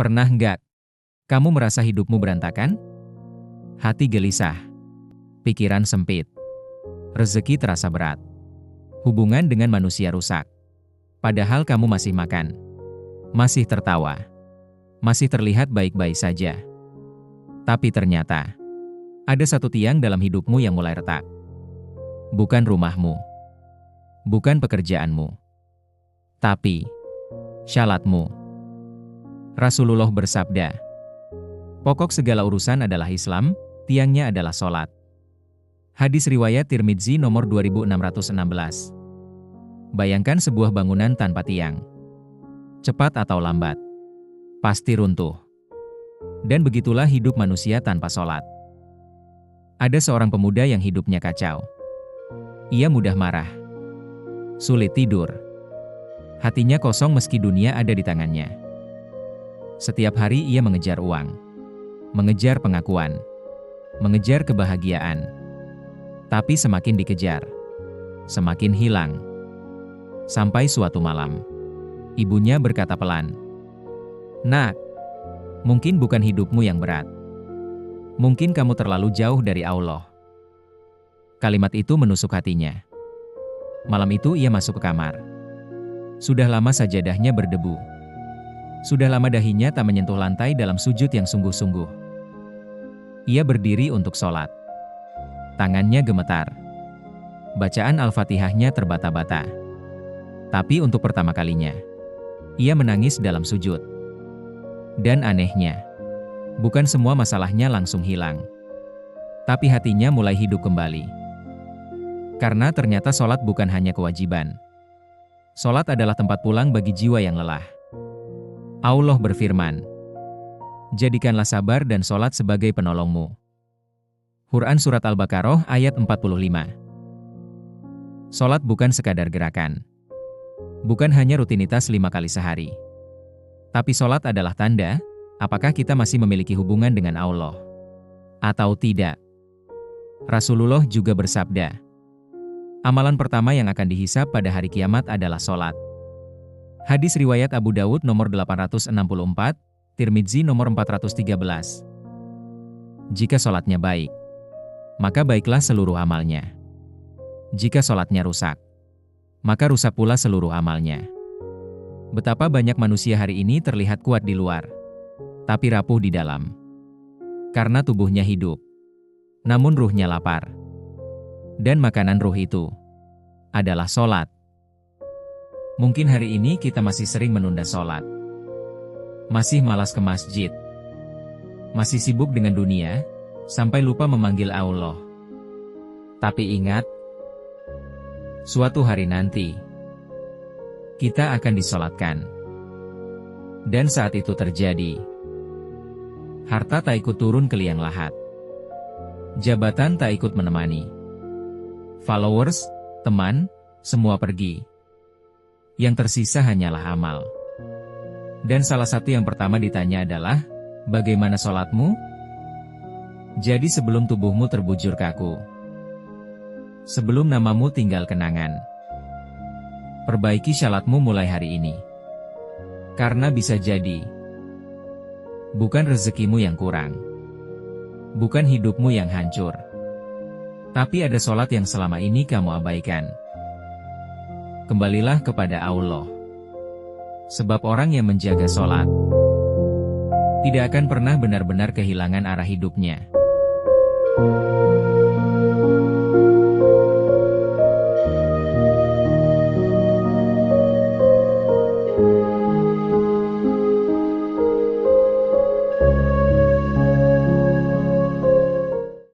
Pernah nggak kamu merasa hidupmu berantakan? Hati gelisah, pikiran sempit, rezeki terasa berat, hubungan dengan manusia rusak. Padahal kamu masih makan, masih tertawa, masih terlihat baik-baik saja. Tapi ternyata, ada satu tiang dalam hidupmu yang mulai retak. Bukan rumahmu, bukan pekerjaanmu, tapi syalatmu. Rasulullah bersabda, pokok segala urusan adalah Islam, tiangnya adalah sholat. Hadis riwayat Tirmidzi nomor 2616. Bayangkan sebuah bangunan tanpa tiang. Cepat atau lambat, pasti runtuh. Dan begitulah hidup manusia tanpa sholat. Ada seorang pemuda yang hidupnya kacau. Ia mudah marah, sulit tidur. Hatinya kosong meski dunia ada di tangannya. Setiap hari ia mengejar uang, mengejar pengakuan, mengejar kebahagiaan. Tapi semakin dikejar, semakin hilang. Sampai suatu malam, ibunya berkata pelan, "Nak, mungkin bukan hidupmu yang berat. Mungkin kamu terlalu jauh dari Allah." Kalimat itu menusuk hatinya. Malam itu ia masuk ke kamar. Sudah lama sajadahnya berdebu. Sudah lama dahinya tak menyentuh lantai dalam sujud yang sungguh-sungguh. Ia berdiri untuk sholat. Tangannya gemetar. Bacaan Al-Fatihahnya terbata-bata. Tapi untuk pertama kalinya, ia menangis dalam sujud. Dan anehnya, bukan semua masalahnya langsung hilang. Tapi hatinya mulai hidup kembali. Karena ternyata sholat bukan hanya kewajiban. Sholat adalah tempat pulang bagi jiwa yang lelah. Allah berfirman, "Jadikanlah sabar dan sholat sebagai penolongmu." Quran Surat Al-Baqarah ayat 45. Sholat bukan sekadar gerakan. Bukan hanya rutinitas 5 kali sehari. Tapi sholat adalah tanda, apakah kita masih memiliki hubungan dengan Allah atau tidak. Rasulullah juga bersabda, amalan pertama yang akan dihisab pada hari kiamat adalah sholat. Hadis riwayat Abu Dawud nomor 864, Tirmidzi nomor 413. Jika sholatnya baik, maka baiklah seluruh amalnya. Jika sholatnya rusak, maka rusak pula seluruh amalnya. Betapa banyak manusia hari ini terlihat kuat di luar, tapi rapuh di dalam. Karena tubuhnya hidup, namun ruhnya lapar. Dan makanan ruh itu adalah sholat. Mungkin hari ini kita masih sering menunda sholat. Masih malas ke masjid. Masih sibuk dengan dunia, sampai lupa memanggil Allah. Tapi ingat, suatu hari nanti, kita akan disolatkan. Dan saat itu terjadi, harta tak ikut turun ke liang lahat. Jabatan tak ikut menemani. Followers, teman, semua pergi. Yang tersisa hanyalah amal. Dan salah satu yang pertama ditanya adalah, bagaimana sholatmu? Jadi sebelum tubuhmu terbujur kaku, sebelum namamu tinggal kenangan, perbaiki syalatmu mulai hari ini. Karena bisa jadi, bukan rezekimu yang kurang, bukan hidupmu yang hancur, tapi ada sholat yang selama ini kamu abaikan. Kembalilah kepada Allah. Sebab orang yang menjaga sholat, tidak akan pernah benar-benar kehilangan arah hidupnya.